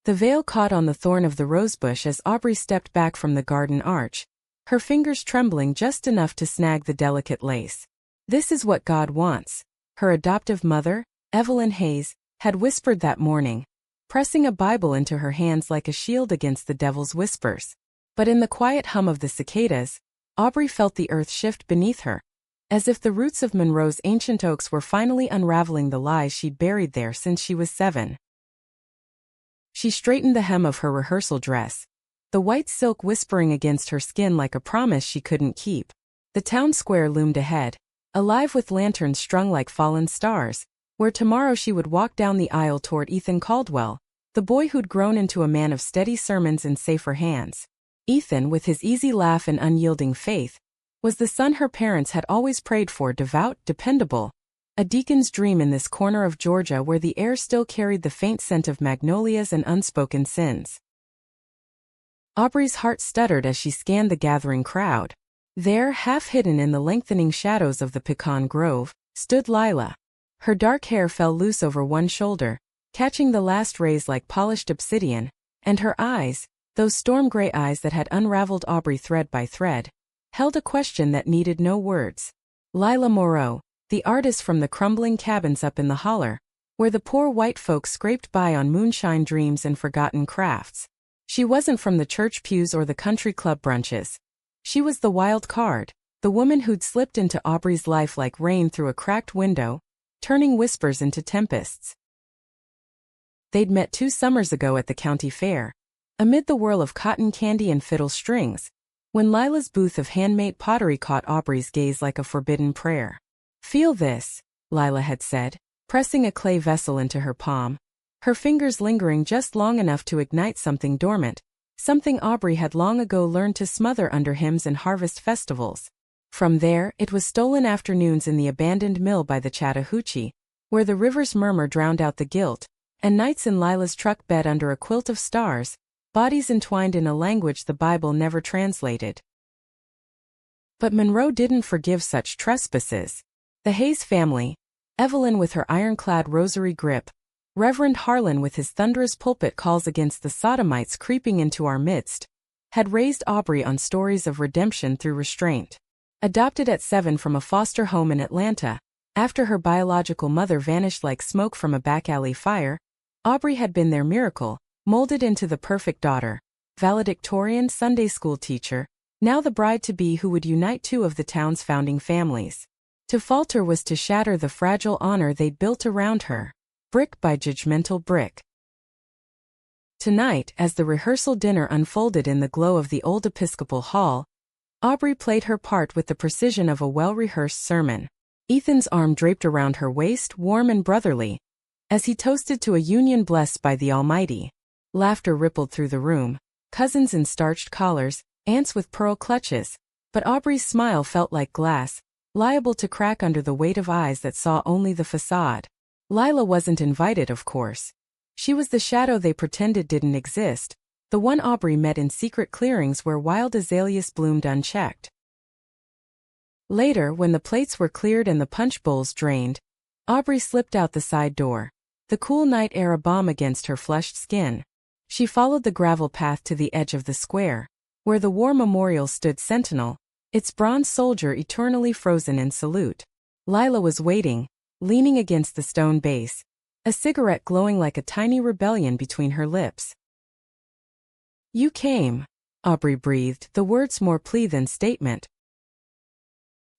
The veil caught on the thorn of the rosebush as Aubrey stepped back from the garden arch, her fingers trembling just enough to snag the delicate lace. "This is what God wants," her adoptive mother, Evelyn Hayes, had whispered that morning, pressing a Bible into her hands like a shield against the devil's whispers. But in the quiet hum of the cicadas, Aubrey felt the earth shift beneath her, as if the roots of Monroe's ancient oaks were finally unraveling the lies she'd buried there since she was 7. She straightened the hem of her rehearsal dress, the white silk whispering against her skin like a promise she couldn't keep. The town square loomed ahead, alive with lanterns strung like fallen stars, where tomorrow she would walk down the aisle toward Ethan Caldwell, the boy who'd grown into a man of steady sermons and safer hands. Ethan, with his easy laugh and unyielding faith, was the son her parents had always prayed for, devout, dependable, a deacon's dream in this corner of Georgia where the air still carried the faint scent of magnolias and unspoken sins. Aubrey's heart stuttered as she scanned the gathering crowd. There, half hidden in the lengthening shadows of the pecan grove, stood Lila. Her dark hair fell loose over one shoulder, catching the last rays like polished obsidian, and her eyes, those storm-gray eyes that had unraveled Aubrey thread by thread, held a question that needed no words. Lila Moreau, the artist from the crumbling cabins up in the holler, where the poor white folks scraped by on moonshine dreams and forgotten crafts. She wasn't from the church pews or the country club brunches. She was the wild card, the woman who'd slipped into Aubrey's life like rain through a cracked window, turning whispers into tempests. They'd met 2 summers ago at the county fair, amid the whirl of cotton candy and fiddle strings, when Lila's booth of handmade pottery caught Aubrey's gaze like a forbidden prayer. "Feel this," Lila had said, pressing a clay vessel into her palm, her fingers lingering just long enough to ignite something dormant, something Aubrey had long ago learned to smother under hymns and harvest festivals. From there, it was stolen afternoons in the abandoned mill by the Chattahoochee, where the river's murmur drowned out the guilt, and nights in Lila's truck bed under a quilt of stars, bodies entwined in a language the Bible never translated. But Monroe didn't forgive such trespasses. The Hayes family, Evelyn with her ironclad rosary grip, Reverend Harlan with his thunderous pulpit calls against the sodomites creeping into our midst, had raised Aubrey on stories of redemption through restraint. Adopted at 7 from a foster home in Atlanta, after her biological mother vanished like smoke from a back alley fire, Aubrey had been their miracle, molded into the perfect daughter, valedictorian Sunday school teacher, now the bride-to-be who would unite 2 of the town's founding families. To falter was to shatter the fragile honor they'd built around her, brick by judgmental brick. Tonight, as the rehearsal dinner unfolded in the glow of the old Episcopal Hall, Aubrey played her part with the precision of a well-rehearsed sermon. Ethan's arm draped around her waist, warm and brotherly, as he toasted to a union blessed by the Almighty. Laughter rippled through the room, cousins in starched collars, aunts with pearl clutches, but Aubrey's smile felt like glass, liable to crack under the weight of eyes that saw only the facade. Lila wasn't invited, of course. She was the shadow they pretended didn't exist, the one Aubrey met in secret clearings where wild azaleas bloomed unchecked. Later, when the plates were cleared and the punch bowls drained, Aubrey slipped out the side door, the cool night air a balm against her flushed skin. She followed the gravel path to the edge of the square, where the war memorial stood sentinel, its bronze soldier eternally frozen in salute. Lila was waiting, leaning against the stone base, a cigarette glowing like a tiny rebellion between her lips. "You came," Aubrey breathed, the words more plea than statement.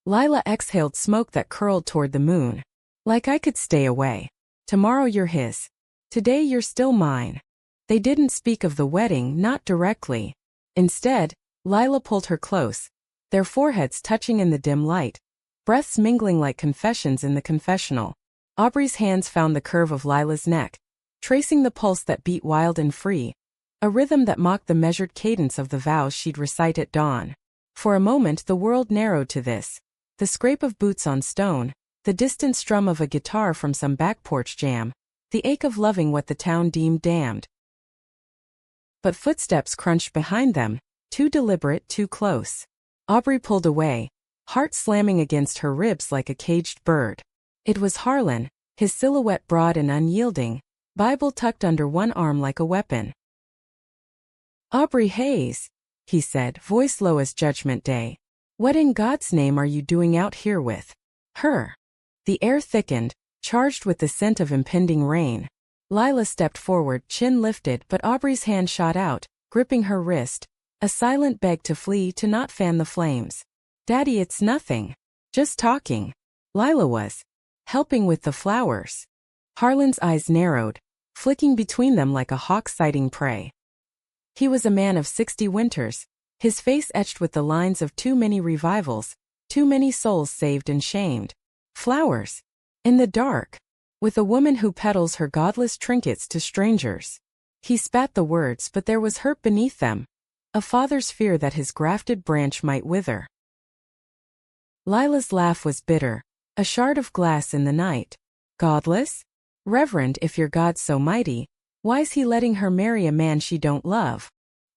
Lila exhaled smoke that curled toward the moon. "Like I could stay away. Tomorrow you're his. Today you're still mine." They didn't speak of the wedding, not directly. Instead, Lila pulled her close, their foreheads touching in the dim light, breaths mingling like confessions in the confessional. Aubrey's hands found the curve of Lila's neck, tracing the pulse that beat wild and free, a rhythm that mocked the measured cadence of the vows she'd recite at dawn. For a moment the world narrowed to this, the scrape of boots on stone, the distant strum of a guitar from some back porch jam, the ache of loving what the town deemed damned. But footsteps crunched behind them, too deliberate, too close. Aubrey pulled away, heart slamming against her ribs like a caged bird. It was Harlan, his silhouette broad and unyielding, Bible tucked under one arm like a weapon. "Aubrey Hayes," he said, voice low as Judgment Day. "What in God's name are you doing out here with her?" The air thickened, charged with the scent of impending rain. Lila stepped forward, chin lifted, but Aubrey's hand shot out, gripping her wrist, a silent beg to flee, to not fan the flames. "Daddy, it's nothing. Just talking." Lila was helping with the flowers. Harlan's eyes narrowed, flicking between them like a hawk sighting prey. He was a man of 60 winters, his face etched with the lines of too many revivals, too many souls saved and shamed. Flowers. In the dark. With a woman who peddles her godless trinkets to strangers. He spat the words, but there was hurt beneath them. A father's fear that his grafted branch might wither. Lila's laugh was bitter, a shard of glass in the night. Godless? Reverend, if your God's so mighty, why's he letting her marry a man she don't love?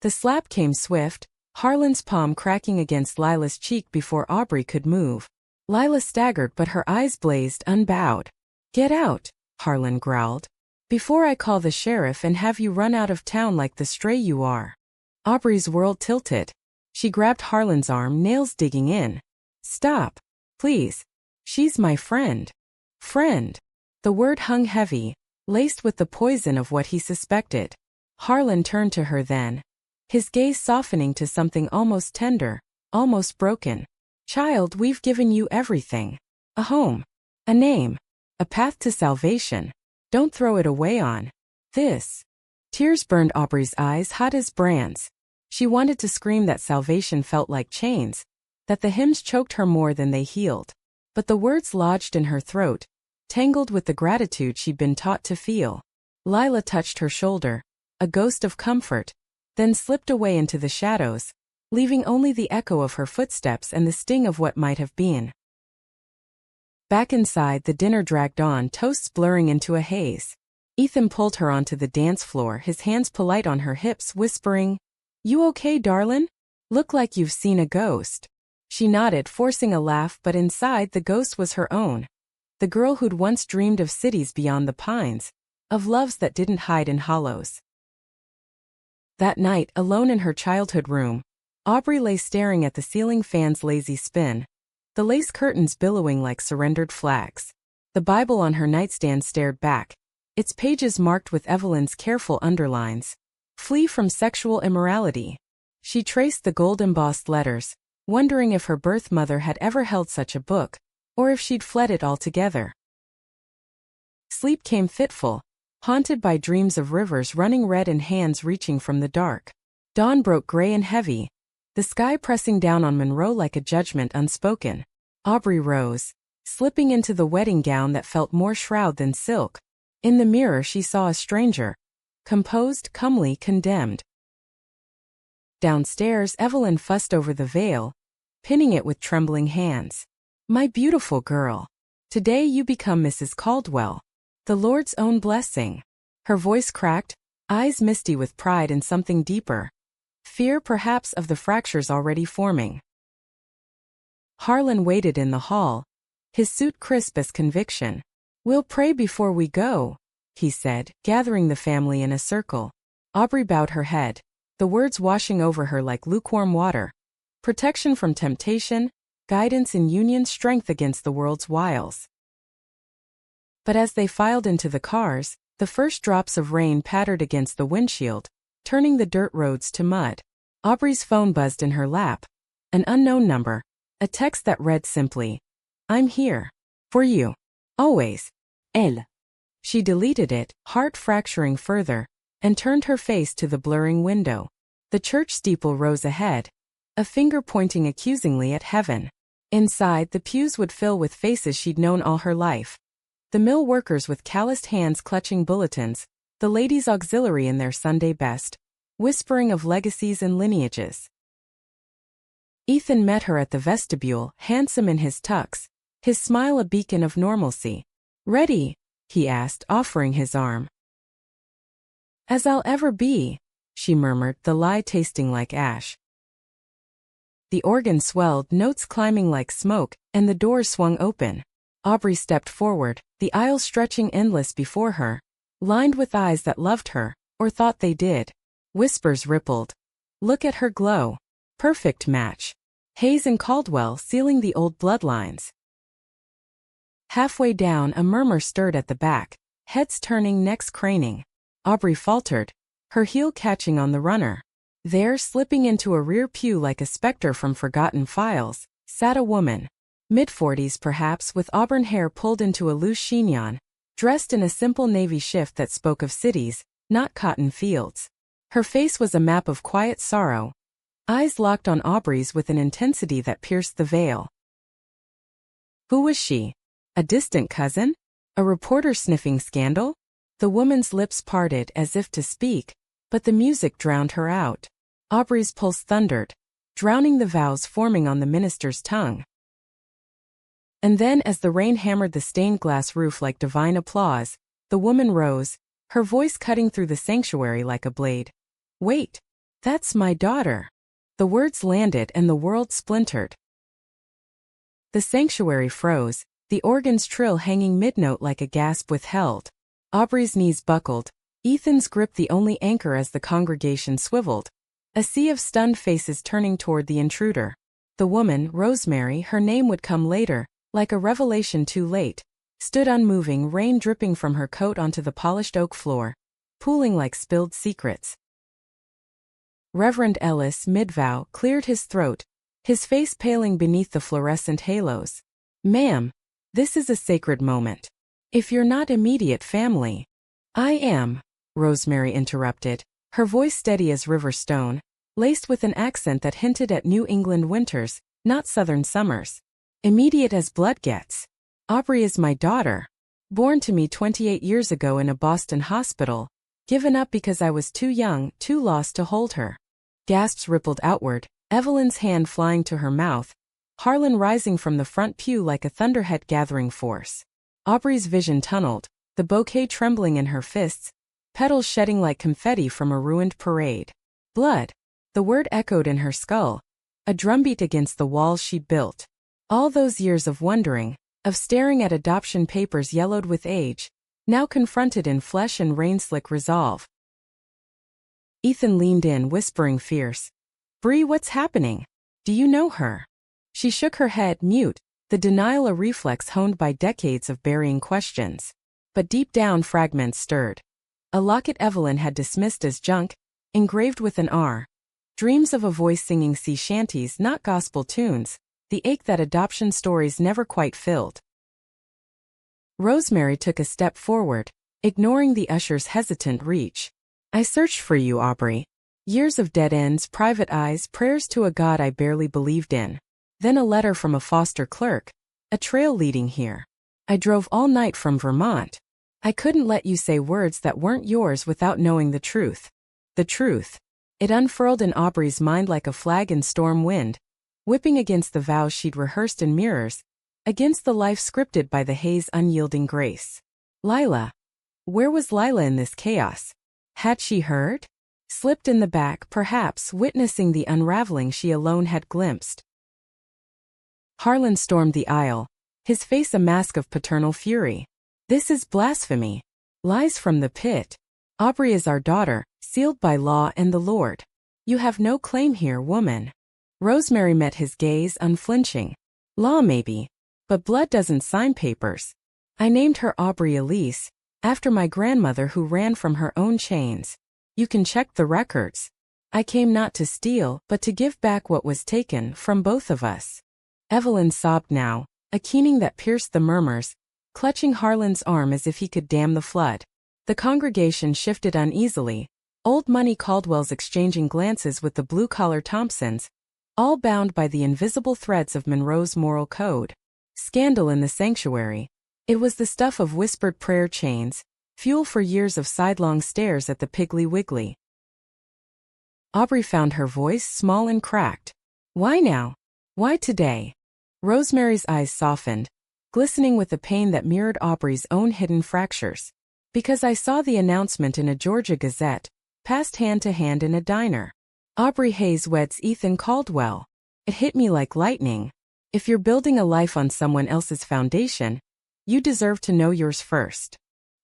The slap came swift, Harlan's palm cracking against Lila's cheek before Aubrey could move. Lila staggered, but her eyes blazed, unbowed. "Get out," Harlan growled. "Before I call the sheriff and have you run out of town like the stray you are." Aubrey's world tilted. She grabbed Harlan's arm, nails digging in. "Stop. Please. She's my friend." Friend. The word hung heavy, laced with the poison of what he suspected. Harlan turned to her then, his gaze softening to something almost tender, almost broken. "Child, we've given you everything. A home. A name. A path to salvation. Don't throw it away on this." Tears burned Aubrey's eyes hot as brands. She wanted to scream that salvation felt like chains, that the hymns choked her more than they healed. But the words lodged in her throat, tangled with the gratitude she'd been taught to feel. Lila touched her shoulder, a ghost of comfort, then slipped away into the shadows, leaving only the echo of her footsteps and the sting of what might have been. Back inside, the dinner dragged on, toasts blurring into a haze. Ethan pulled her onto the dance floor, his hands polite on her hips, whispering, "You okay, darlin'? Look like you've seen a ghost." She nodded, forcing a laugh, but inside the ghost was her own. The girl who'd once dreamed of cities beyond the pines, of loves that didn't hide in hollows. That night, alone in her childhood room, Aubrey lay staring at the ceiling fan's lazy spin, the lace curtains billowing like surrendered flags. The Bible on her nightstand stared back, its pages marked with Evelyn's careful underlines. "Flee from sexual immorality." She traced the gold-embossed letters, wondering if her birth mother had ever held such a book, or if she'd fled it altogether. Sleep came fitful, haunted by dreams of rivers running red and hands reaching from the dark. Dawn broke gray and heavy, the sky pressing down on Monroe like a judgment unspoken. Aubrey rose, slipping into the wedding gown that felt more shroud than silk. In the mirror she saw a stranger, composed, comely, condemned. Downstairs, Evelyn fussed over the veil, pinning it with trembling hands. "My beautiful girl. Today you become Mrs. Caldwell. The Lord's own blessing." Her voice cracked, eyes misty with pride and something deeper. Fear, perhaps, of the fractures already forming. Harlan waited in the hall, his suit crisp as conviction. "We'll pray before we go," he said, gathering the family in a circle. Aubrey bowed her head, the words washing over her like lukewarm water. Protection from temptation, guidance in union, strength against the world's wiles. But as they filed into the cars, the first drops of rain pattered against the windshield, turning the dirt roads to mud. Aubrey's phone buzzed in her lap. An unknown number, a text that read simply, "I'm here. For you. Always. Elle." She deleted it, heart fracturing further, and turned her face to the blurring window. The church steeple rose ahead, a finger pointing accusingly at heaven. Inside, the pews would fill with faces she'd known all her life. The mill workers with calloused hands clutching bulletins, the ladies' auxiliary in their Sunday best, whispering of legacies and lineages. Ethan met her at the vestibule, handsome in his tux, his smile a beacon of normalcy. "Ready?" he asked, offering his arm. "As I'll ever be," she murmured, the lie tasting like ash. The organ swelled, notes climbing like smoke, and the doors swung open. Aubrey stepped forward, the aisle stretching endless before her, lined with eyes that loved her, or thought they did. Whispers rippled. Look at her glow. Perfect match. Hayes and Caldwell sealing the old bloodlines. Halfway down, a murmur stirred at the back, heads turning, necks craning. Aubrey faltered, her heel catching on the runner. There, slipping into a rear pew like a specter from forgotten files, sat a woman. Mid-40s perhaps, with auburn hair pulled into a loose chignon, dressed in a simple navy shift that spoke of cities, not cotton fields. Her face was a map of quiet sorrow, eyes locked on Aubrey's with an intensity that pierced the veil. Who was she? A distant cousin? A reporter sniffing scandal? The woman's lips parted as if to speak, but the music drowned her out. Aubrey's pulse thundered, drowning the vows forming on the minister's tongue. And then, as the rain hammered the stained glass roof like divine applause, the woman rose, her voice cutting through the sanctuary like a blade. Wait, that's my daughter. The words landed and the world splintered. The sanctuary froze, the organ's trill hanging mid-note like a gasp withheld. Aubrey's knees buckled, Ethan's grip the only anchor as the congregation swiveled. A sea of stunned faces turning toward the intruder. The woman, Rosemary, her name would come later, like a revelation too late, stood unmoving, rain dripping from her coat onto the polished oak floor, pooling like spilled secrets. Reverend Ellis, mid-vow, cleared his throat, his face paling beneath the fluorescent halos. Ma'am, this is a sacred moment. If you're not immediate family. I am, Rosemary interrupted, her voice steady as river stone, laced with an accent that hinted at New England winters, not southern summers. Immediate as blood gets. Aubrey is my daughter. Born to me 28 years ago in a Boston hospital, given up because I was too young, too lost to hold her. Gasps rippled outward, Evelyn's hand flying to her mouth, Harlan rising from the front pew like a thunderhead gathering force. Aubrey's vision tunneled, the bouquet trembling in her fists, petals shedding like confetti from a ruined parade. Blood. The word echoed in her skull, a drumbeat against the walls she built. All those years of wondering, of staring at adoption papers yellowed with age, now confronted in flesh and rain-slick resolve. Ethan leaned in, whispering fierce. Bree, what's happening? Do you know her? She shook her head, mute, the denial a reflex honed by decades of burying questions. But deep down fragments stirred. A locket Evelyn had dismissed as junk, engraved with an R. Dreams of a voice singing sea shanties, not gospel tunes. The ache that adoption stories never quite filled. Rosemary took a step forward, ignoring the usher's hesitant reach. I searched for you, Aubrey. Years of dead ends, private eyes, prayers to a God I barely believed in. Then a letter from a foster clerk. A trail leading here. I drove all night from Vermont. I couldn't let you say words that weren't yours without knowing the truth. The truth. It unfurled in Aubrey's mind like a flag in storm wind, whipping against the vows she'd rehearsed in mirrors, against the life scripted by the Hayes' unyielding grace. Lila. Where was Lila in this chaos? Had she heard? Slipped in the back, perhaps, witnessing the unraveling she alone had glimpsed. Harlan stormed the aisle, his face a mask of paternal fury. This is blasphemy. Lies from the pit. Aubrey is our daughter, sealed by law and the Lord. You have no claim here, woman. Rosemary met his gaze, unflinching. Law maybe, but blood doesn't sign papers. I named her Aubrey Elise, after my grandmother who ran from her own chains. You can check the records. I came not to steal, but to give back what was taken from both of us. Evelyn sobbed now, a keening that pierced the murmurs, clutching Harlan's arm as if he could dam the flood. The congregation shifted uneasily, Old Money Caldwell's exchanging glances with the blue-collar Thompsons, all bound by the invisible threads of Monroe's moral code. Scandal in the sanctuary. It was the stuff of whispered prayer chains, fuel for years of sidelong stares at the Piggly Wiggly. Aubrey found her voice small and cracked. Why now? Why today? Rosemary's eyes softened, glistening with a pain that mirrored Aubrey's own hidden fractures. Because I saw the announcement in a Georgia Gazette, passed hand to hand in a diner. Aubrey Hayes weds Ethan Caldwell. It hit me like lightning. If you're building a life on someone else's foundation, you deserve to know yours first.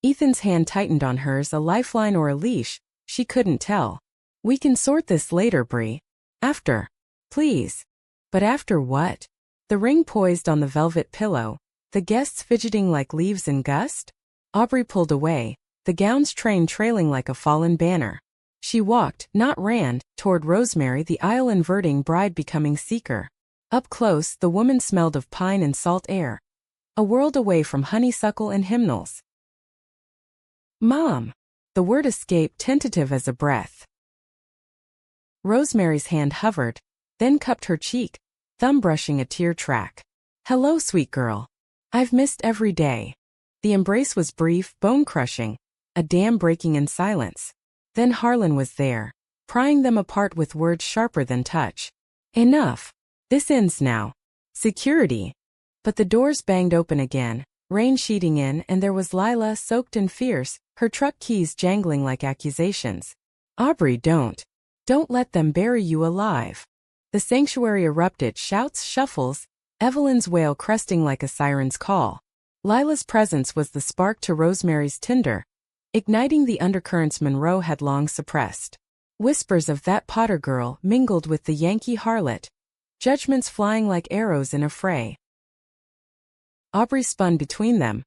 Ethan's hand tightened on hers, a lifeline or a leash, she couldn't tell. We can sort this later, Bree. After. Please. But after what? The ring poised on the velvet pillow, the guests fidgeting like leaves in gust? Aubrey pulled away, the gown's train trailing like a fallen banner. She walked, not ran, toward Rosemary, the aisle-inverting bride becoming seeker. Up close, the woman smelled of pine and salt air. A world away from honeysuckle and hymnals. Mom! The word escaped, tentative as a breath. Rosemary's hand hovered, then cupped her cheek, thumb brushing a tear track. Hello, sweet girl. I've missed every day. The embrace was brief, bone-crushing, a dam breaking in silence. Then Harlan was there, prying them apart with words sharper than touch. Enough. This ends now. Security. But the doors banged open again, rain sheeting in, and there was Lila, soaked and fierce, her truck keys jangling like accusations. Aubrey, don't. Don't let them bury you alive. The sanctuary erupted, shouts, shuffles, Evelyn's wail cresting like a siren's call. Lila's presence was the spark to Rosemary's tinder, igniting the undercurrents Monroe had long suppressed. Whispers of that Potter girl mingled with the Yankee harlot, judgments flying like arrows in a fray. Aubrey spun between them.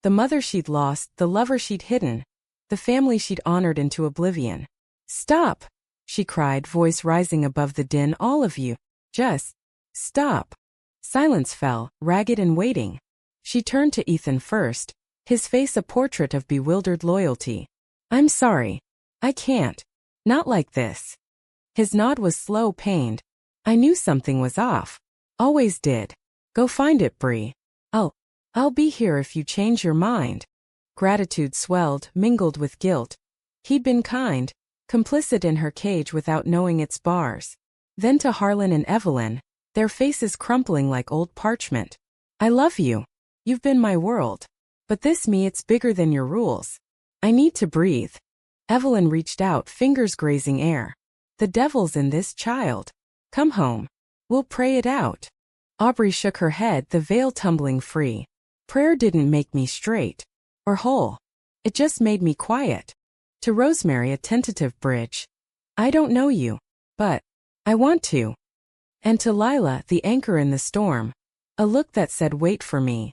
The mother she'd lost, the lover she'd hidden, the family she'd honored into oblivion. Stop! She cried, voice rising above the din. All of you. Just stop. Silence fell, ragged and waiting. She turned to Ethan first, his face a portrait of bewildered loyalty. I'm sorry. I can't. Not like this. His nod was slow, pained. I knew something was off. Always did. Go find it, Bree. I'll be here if you change your mind. Gratitude swelled, mingled with guilt. He'd been kind, complicit in her cage without knowing its bars. Then to Harlan and Evelyn, their faces crumpling like old parchment. I love you. You've been my world. But this me, it's bigger than your rules. I need to breathe. Evelyn reached out, fingers grazing air. The devil's in this child. Come home. We'll pray it out. Aubrey shook her head, the veil tumbling free. Prayer didn't make me straight. Or whole. It just made me quiet. To Rosemary, a tentative bridge. I don't know you. But I want to. And to Lila, the anchor in the storm. A look that said, wait for me.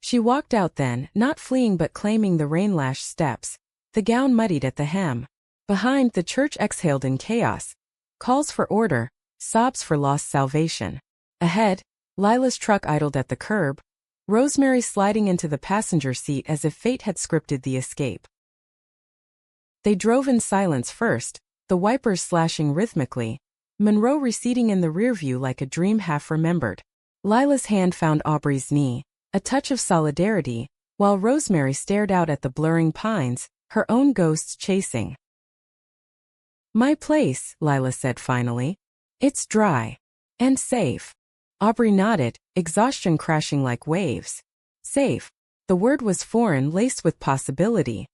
She walked out then, not fleeing but claiming the rain-lashed steps, the gown muddied at the hem. Behind, the church exhaled in chaos. Calls for order, sobs for lost salvation. Ahead, Lila's truck idled at the curb, Rosemary sliding into the passenger seat as if fate had scripted the escape. They drove in silence first, the wipers slashing rhythmically, Monroe receding in the rearview like a dream half remembered. Lila's hand found Aubrey's knee, a touch of solidarity, while Rosemary stared out at the blurring pines, her own ghosts chasing. My place, Lila said finally. It's dry. And safe. Aubrey nodded, exhaustion crashing like waves. Safe. The word was foreign, laced with possibility.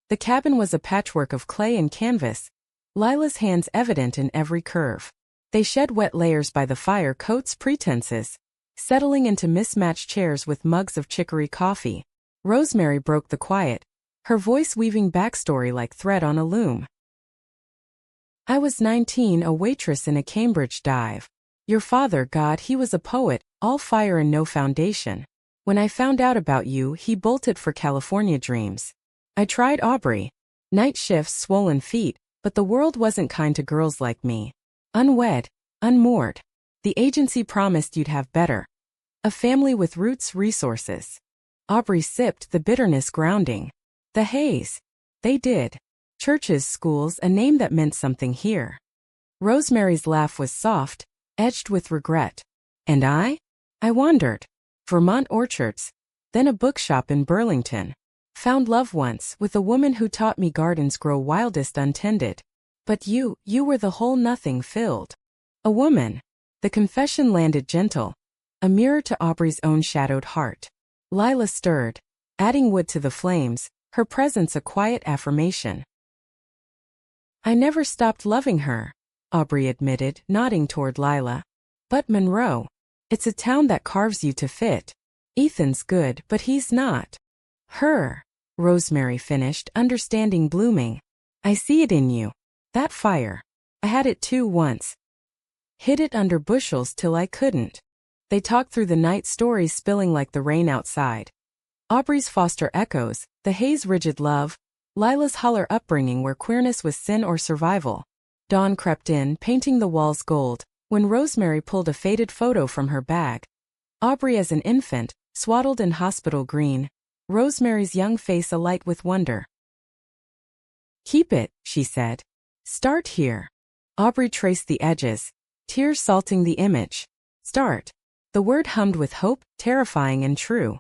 The cabin was a patchwork of clay and canvas, Lila's hands evident in every curve. They shed wet layers by the fire, coats, pretenses, settling into mismatched chairs with mugs of chicory coffee. Rosemary broke the quiet, her voice weaving backstory like thread on a loom. I was 19, a waitress in a Cambridge dive. Your father, God, he was a poet, all fire and no foundation. When I found out about you, he bolted for California dreams. I tried Aubrey. Night shifts, swollen feet, but the world wasn't kind to girls like me. Unwed, unmoored. The agency promised you'd have better. A family with roots, resources. Aubrey sipped, the bitterness grounding. The haze. They did. Churches, schools, a name that meant something here. Rosemary's laugh was soft, edged with regret. And I wandered. Vermont orchards, then a bookshop in Burlington. Found love once, with a woman who taught me gardens grow wildest untended. But you were the whole nothing filled. A woman. The confession landed gentle, a mirror to Aubrey's own shadowed heart. Lila stirred, adding wood to the flames, her presence a quiet affirmation. I never stopped loving her, Aubrey admitted, nodding toward Lila. But Monroe. It's a town that carves you to fit. Ethan's good, but he's not her. Rosemary finished, understanding blooming. I see it in you. That fire. I had it too once. Hid it under bushels till I couldn't. They talked through the night, stories spilling like the rain outside. Aubrey's foster echoes, the Hayes' rigid love, Lila's holler upbringing where queerness was sin or survival. Dawn crept in, painting the walls gold, when Rosemary pulled a faded photo from her bag. Aubrey as an infant, swaddled in hospital green, Rosemary's young face alight with wonder. Keep it, she said. Start here. Aubrey traced the edges, tears salting the image. Start. The word hummed with hope, terrifying and true.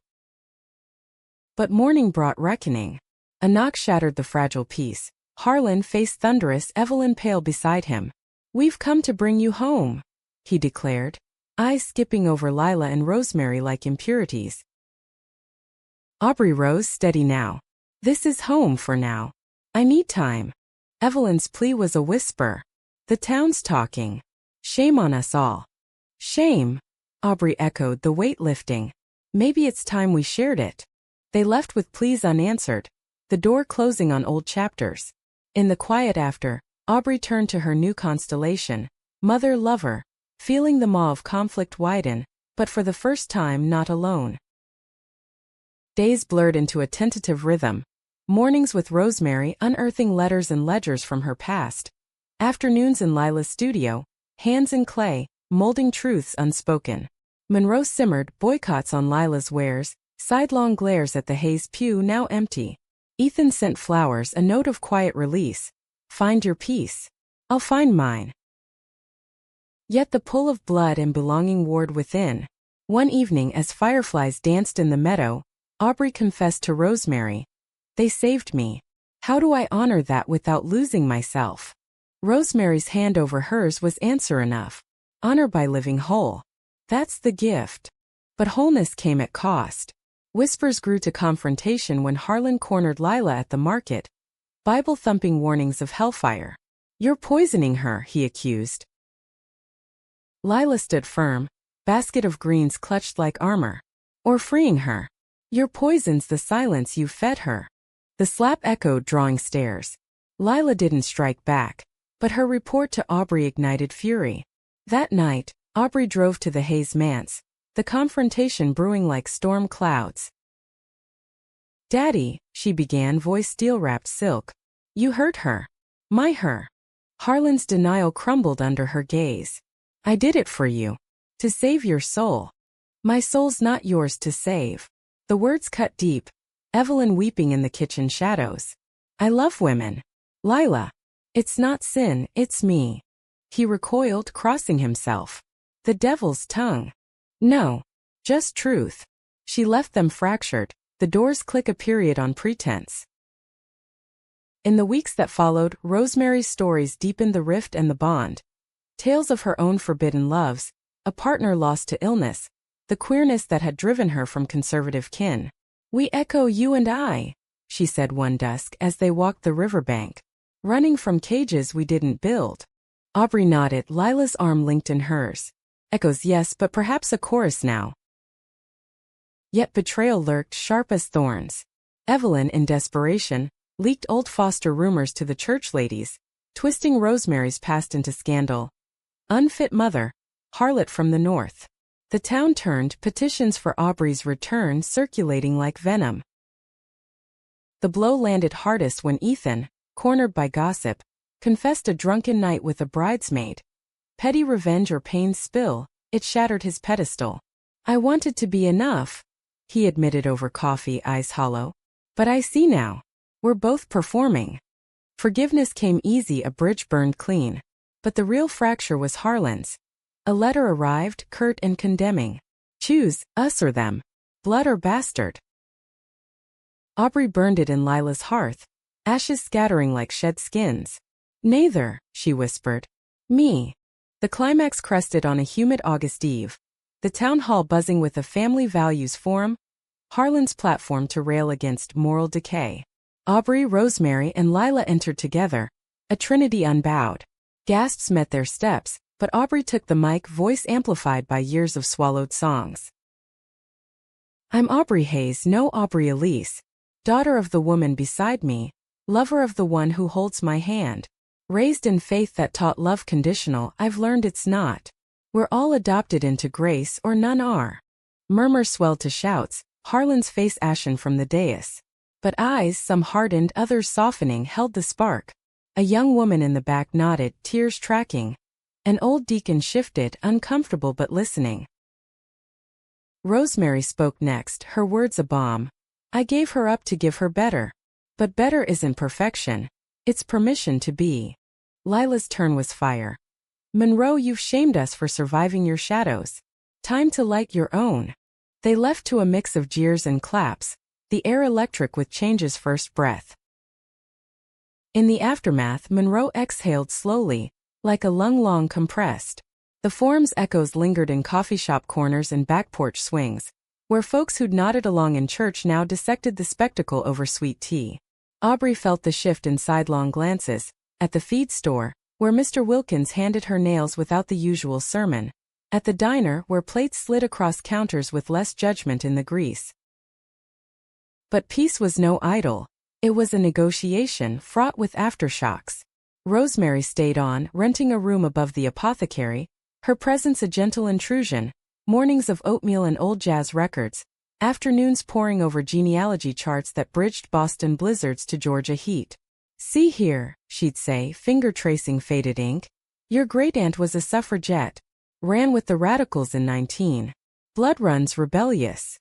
But morning brought reckoning. A knock shattered the fragile peace. Harlan, face thunderous, Evelyn pale beside him. We've come to bring you home, he declared, eyes skipping over Lila and Rosemary like impurities. Aubrey rose, steady now. This is home for now. I need time. Evelyn's plea was a whisper. The town's talking. Shame on us all. Shame, Aubrey echoed, the weight lifting. Maybe it's time we shared it. They left with pleas unanswered, the door closing on old chapters. In the quiet after, Aubrey turned to her new constellation, mother-lover, feeling the maw of conflict widen, but for the first time not alone. Days blurred into a tentative rhythm. Mornings with Rosemary unearthing letters and ledgers from her past. Afternoons in Lila's studio, hands in clay, molding truths unspoken. Monroe simmered, boycotts on Lila's wares, sidelong glares at the Hayes pew now empty. Ethan sent flowers, a note of quiet release. Find your peace. I'll find mine. Yet the pull of blood and belonging warred within. One evening as fireflies danced in the meadow, Aubrey confessed to Rosemary. They saved me. How do I honor that without losing myself? Rosemary's hand over hers was answer enough. Honor by living whole. That's the gift. But wholeness came at cost. Whispers grew to confrontation when Harlan cornered Lila at the market. Bible-thumping warnings of hellfire. You're poisoning her, he accused. Lila stood firm, basket of greens clutched like armor. Or freeing her. Your poison's the silence you fed her. The slap echoed, drawing stares. Lila didn't strike back, but her report to Aubrey ignited fury. That night, Aubrey drove to the Hayes manse, the confrontation brewing like storm clouds. Daddy, she began, voice steel-wrapped silk. You hurt her. My her. Harlan's denial crumbled under her gaze. I did it for you. To save your soul. My soul's not yours to save. The words cut deep, Evelyn weeping in the kitchen shadows. I love women. Lila. It's not sin, it's me. He recoiled, crossing himself. The devil's tongue. No. Just truth. She left them fractured, the doors click a period on pretense. In the weeks that followed, Rosemary's stories deepened the rift and the bond. Tales of her own forbidden loves, a partner lost to illness, the queerness that had driven her from conservative kin. We echo you and I, she said one dusk as they walked the riverbank. Running from cages we didn't build. Aubrey nodded, Lila's arm linked in hers. Echoes yes, but perhaps a chorus now. Yet betrayal lurked sharp as thorns. Evelyn, in desperation, leaked old foster rumors to the church ladies, twisting Rosemary's past into scandal. Unfit mother, harlot from the north. The town turned, petitions for Aubrey's return circulating like venom. The blow landed hardest when Ethan, cornered by gossip, confessed a drunken night with a bridesmaid. Petty revenge or pain's spill, it shattered his pedestal. I wanted to be enough, he admitted over coffee, eyes hollow. But I see now. We're both performing. Forgiveness came easy, a bridge burned clean. But the real fracture was Harlan's. A letter arrived, curt and condemning. Choose, us or them. Blood or bastard. Aubrey burned it in Lila's hearth, ashes scattering like shed skins. Neither, she whispered. Me. The climax crested on a humid August eve. The town hall buzzing with a family values forum, Harlan's platform to rail against moral decay. Aubrey, Rosemary, and Lila entered together, a trinity unbowed. Gasps met their steps, but Aubrey took the mic, voice amplified by years of swallowed songs. I'm Aubrey Hayes, no Aubrey Elise. Daughter of the woman beside me. Lover of the one who holds my hand. Raised in faith that taught love conditional, I've learned it's not. We're all adopted into grace or none are. Murmurs swelled to shouts, Harlan's face ashen from the dais. But eyes, some hardened, others softening, held the spark. A young woman in the back nodded, tears tracking. An old deacon shifted, uncomfortable but listening. Rosemary spoke next, her words a bomb. I gave her up to give her better. But better isn't perfection. It's permission to be. Lila's turn was fire. Monroe, you've shamed us for surviving your shadows. Time to light your own. They left to a mix of jeers and claps, the air electric with Change's first breath. In the aftermath, Monroe exhaled slowly, like a lung long compressed. The forum's echoes lingered in coffee shop corners and back porch swings, where folks who'd nodded along in church now dissected the spectacle over sweet tea. Aubrey felt the shift in sidelong glances. At the feed store, where Mr. Wilkins handed her nails without the usual sermon. At the diner, where plates slid across counters with less judgment in the grease. But peace was no idol. It was a negotiation fraught with aftershocks. Rosemary stayed on, renting a room above the apothecary, her presence a gentle intrusion, mornings of oatmeal and old jazz records, afternoons poring over genealogy charts that bridged Boston blizzards to Georgia heat. See here, she'd say, finger tracing faded ink. Your great-aunt was a suffragette. Ran with the radicals in 19. Blood runs rebellious.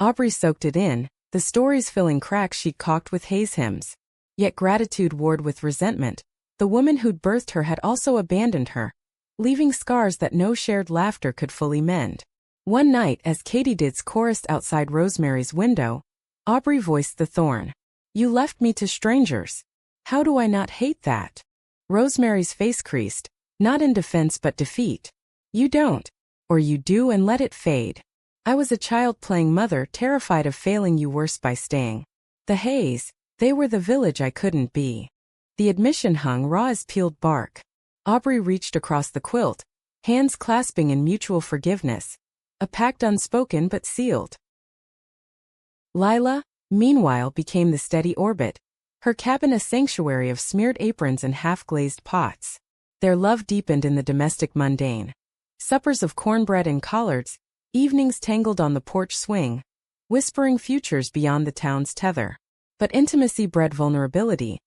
Aubrey soaked it in, the stories filling cracks she'd caulked with Hayes hymns. Yet gratitude warred with resentment. The woman who'd birthed her had also abandoned her, leaving scars that no shared laughter could fully mend. One night, as katydids chorused outside Rosemary's window, Aubrey voiced the thorn. You left me to strangers. How do I not hate that? Rosemary's face creased, not in defense but defeat. You don't. Or you do and let it fade. I was a child playing mother, terrified of failing you worse by staying. The Hayes, they were the village I couldn't be. The admission hung raw as peeled bark. Aubrey reached across the quilt, hands clasping in mutual forgiveness. A pact unspoken but sealed. Lila, meanwhile, became the steady orbit, her cabin a sanctuary of smeared aprons and half-glazed pots. Their love deepened in the domestic mundane. Suppers of cornbread and collards, evenings tangled on the porch swing, whispering futures beyond the town's tether. But intimacy bred vulnerability.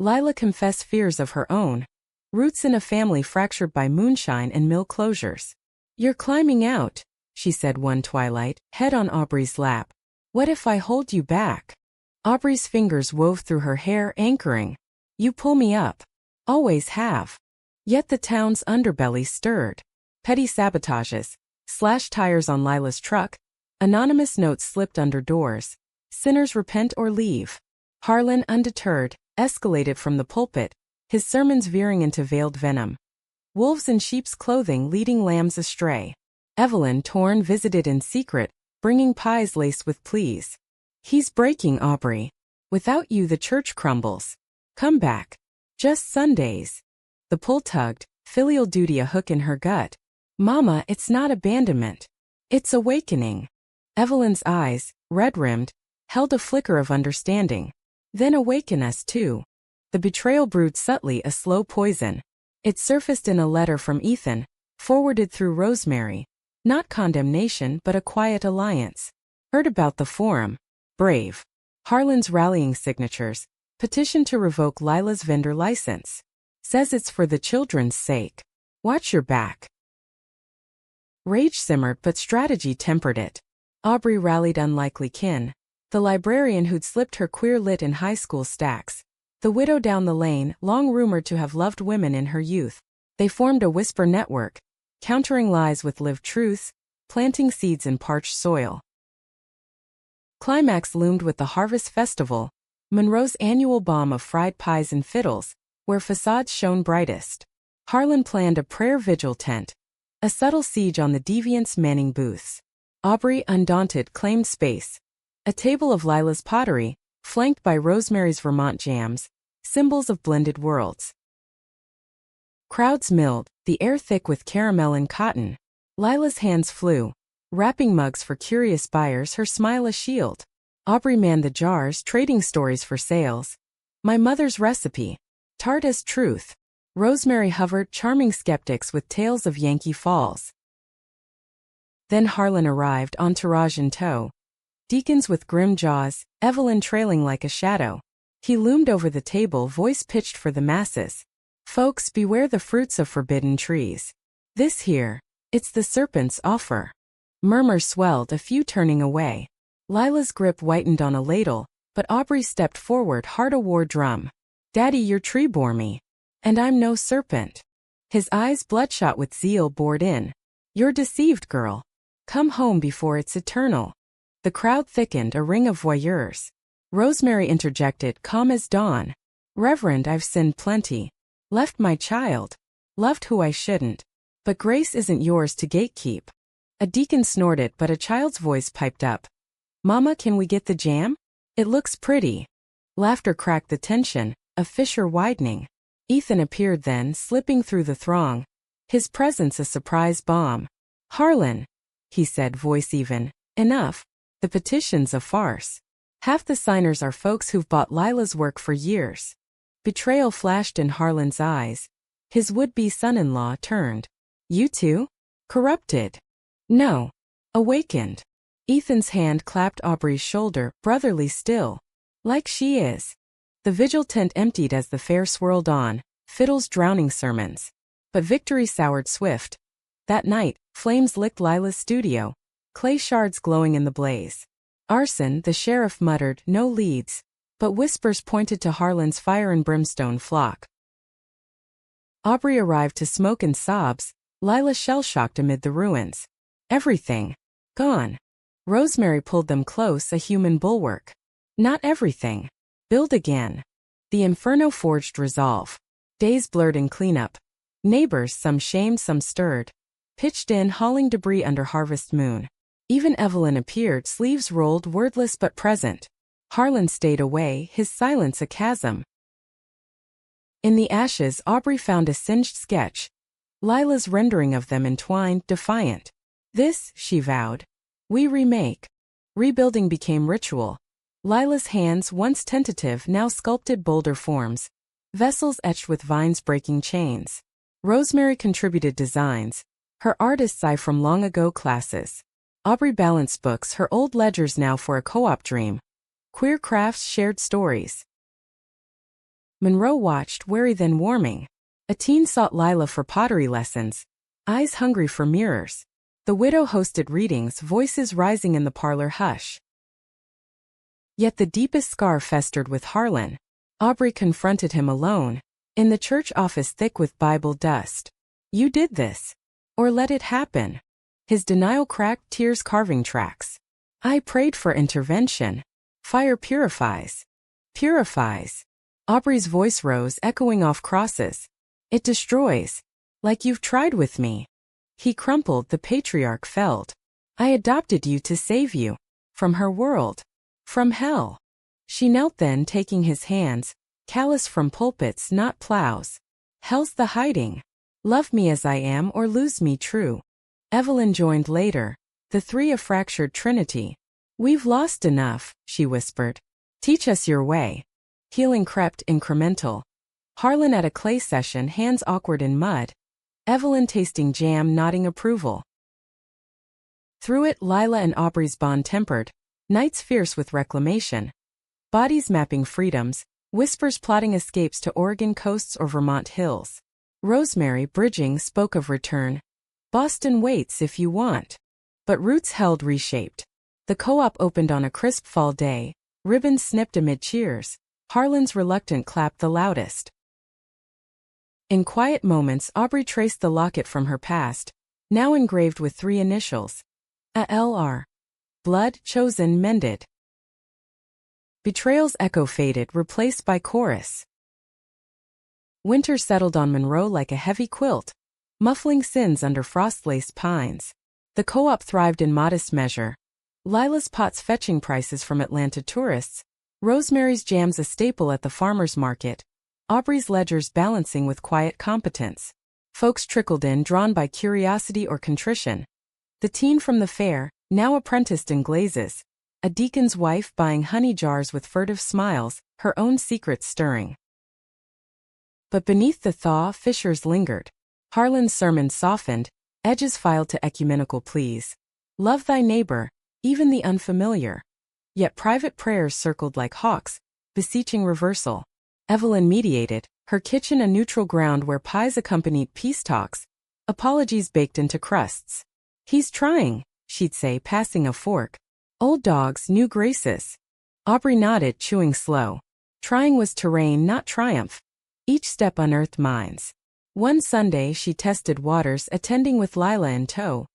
Lila confessed fears of her own, roots in a family fractured by moonshine and mill closures. You're climbing out, she said one twilight, head on Aubrey's lap. What if I hold you back? Aubrey's fingers wove through her hair, anchoring. You pull me up. Always have. Yet the town's underbelly stirred. Petty sabotages, slashed tires on Lila's truck, anonymous notes slipped under doors. Sinners repent or leave. Harlan, undeterred, escalated from the pulpit, his sermons veering into veiled venom. Wolves in sheep's clothing leading lambs astray. Evelyn, torn, visited in secret, bringing pies laced with pleas. He's breaking, Aubrey. Without you the church crumbles. Come back. Just Sundays. The pull tugged, filial duty a hook in her gut. Mama, it's not abandonment. It's awakening. Evelyn's eyes, red-rimmed, held a flicker of understanding. Then awaken us too. The betrayal brewed subtly, a slow poison. It surfaced in a letter from Ethan, forwarded through Rosemary. Not condemnation but a quiet alliance. Heard about the forum. Brave. Harlan's rallying signatures. Petition to revoke Lila's vendor license. Says it's for the children's sake. Watch your back. Rage simmered but strategy tempered it. Aubrey rallied unlikely kin. The librarian who'd slipped her queer lit in high school stacks. The widow down the lane, long rumored to have loved women in her youth. They formed a whisper network, countering lies with lived truths, planting seeds in parched soil. Climax loomed with the Harvest Festival, Monroe's annual bomb of fried pies and fiddles, where facades shone brightest. Harlan planned a prayer vigil tent, a subtle siege on the deviants manning booths. Aubrey, undaunted, claimed space. A table of Lila's pottery, flanked by Rosemary's Vermont jams, symbols of blended worlds. Crowds milled, the air thick with caramel and cotton. Lila's hands flew. wrapping mugs for curious buyers, her smile a shield. Aubrey manned the jars, trading stories for sales. My mother's recipe. Tart as truth. Rosemary hovered, charming skeptics with tales of Yankee Falls. Then Harlan arrived, entourage in tow. Deacons with grim jaws, Evelyn trailing like a shadow. He loomed over the table, voice pitched for the masses. Folks, beware the fruits of forbidden trees. This here, it's the serpent's offer. Murmurs swelled, a few turning away. Lila's grip whitened on a ladle, but Aubrey stepped forward, heart a war drum. Daddy, your tree bore me. And I'm no serpent. His eyes, bloodshot with zeal, bored in. You're deceived, girl. Come home before it's eternal. The crowd thickened, a ring of voyeurs. Rosemary interjected, calm as dawn. Reverend, I've sinned plenty. Left my child. Loved who I shouldn't. But grace isn't yours to gatekeep. A deacon snorted, but a child's voice piped up. Mama, can we get the jam? It looks pretty. Laughter cracked the tension, a fissure widening. Ethan appeared then, slipping through the throng. His presence a surprise bomb. Harlan, he said, voice even. Enough. The petition's a farce. Half the signers are folks who've bought Lila's work for years. Betrayal flashed in Harlan's eyes. His would-be son-in-law turned. You too? Corrupted? No. Awakened. Ethan's hand clapped Aubrey's shoulder, brotherly still. Like she is. The vigil tent emptied as the fair swirled on, fiddles drowning sermons. But victory soured swift. That night, flames licked Lila's studio, clay shards glowing in the blaze. Arson, the sheriff muttered, no leads, but whispers pointed to Harlan's fire and brimstone flock. Aubrey arrived to smoke and sobs, Lila shell-shocked amid the ruins. Everything. Gone. Rosemary pulled them close, a human bulwark. Not everything. Build again. The inferno forged resolve. Days blurred in cleanup. Neighbors, some shamed, some stirred, pitched in, hauling debris under harvest moon. Even Evelyn appeared, sleeves rolled, wordless but present. Harlan stayed away, his silence a chasm. In the ashes, Aubrey found a singed sketch. Lila's rendering of them entwined, defiant. This, she vowed, we remake. Rebuilding became ritual. Lila's hands, once tentative, now sculpted bolder forms. Vessels etched with vines breaking chains. Rosemary contributed designs. Her artist's eye from long ago classes. Aubrey balanced books, her old ledgers now for a co-op dream. Queer crafts, shared stories. Monroe watched, wary then warming. A teen sought Lila for pottery lessons. Eyes hungry for mirrors. The widow hosted readings, voices rising in the parlor hush. Yet the deepest scar festered with Harlan. Aubrey confronted him alone. In the church office thick with Bible dust. You did this. Or let it happen. His denial cracked, tears carving tracks. I prayed for intervention. Fire purifies. Purifies. Aubrey's voice rose, echoing off crosses. It destroys. Like you've tried with me. He crumpled, the patriarch felled. I adopted you to save you. From her world. From hell. She knelt then, taking his hands. Callous from pulpits, not plows. Hell's the hiding. Love me as I am or lose me true. Evelyn joined later. The three a fractured trinity. We've lost enough, she whispered. Teach us your way. Healing crept, incremental. Harlan at a clay session, hands awkward in mud. Evelyn tasting jam, nodding approval. Through it, Lila and Aubrey's bond tempered. Nights fierce with reclamation. Bodies mapping freedoms. Whispers plotting escapes to Oregon coasts or Vermont hills. Rosemary, bridging, spoke of return. Boston waits if you want. But roots held reshaped. The co-op opened on a crisp fall day. Ribbons snipped amid cheers. Harlan's reluctant clapped the loudest. In quiet moments, Aubrey traced the locket from her past, now engraved with 3 initials. A.L.R. Blood, chosen, mended. Betrayal's echo faded, replaced by chorus. Winter settled on Monroe like a heavy quilt, muffling sins under frost-laced pines. The co-op thrived in modest measure. Lila's pots fetching prices from Atlanta tourists. Rosemary's jams a staple at the farmer's market. Aubrey's ledgers balancing with quiet competence. Folks trickled in, drawn by curiosity or contrition. The teen from the fair, now apprenticed in glazes. A deacon's wife buying honey jars with furtive smiles, her own secrets stirring. But beneath the thaw, fissures lingered. Harlan's sermon softened, edges filed to ecumenical pleas. Love thy neighbor, even the unfamiliar. Yet private prayers circled like hawks, beseeching reversal. Evelyn mediated, her kitchen a neutral ground where pies accompanied peace talks, apologies baked into crusts. He's trying, she'd say, passing a fork. Old dogs, new graces. Aubrey nodded, chewing slow. Trying was terrain, not triumph. Each step unearthed minds. One Sunday she tested waters, attending with Lila in tow.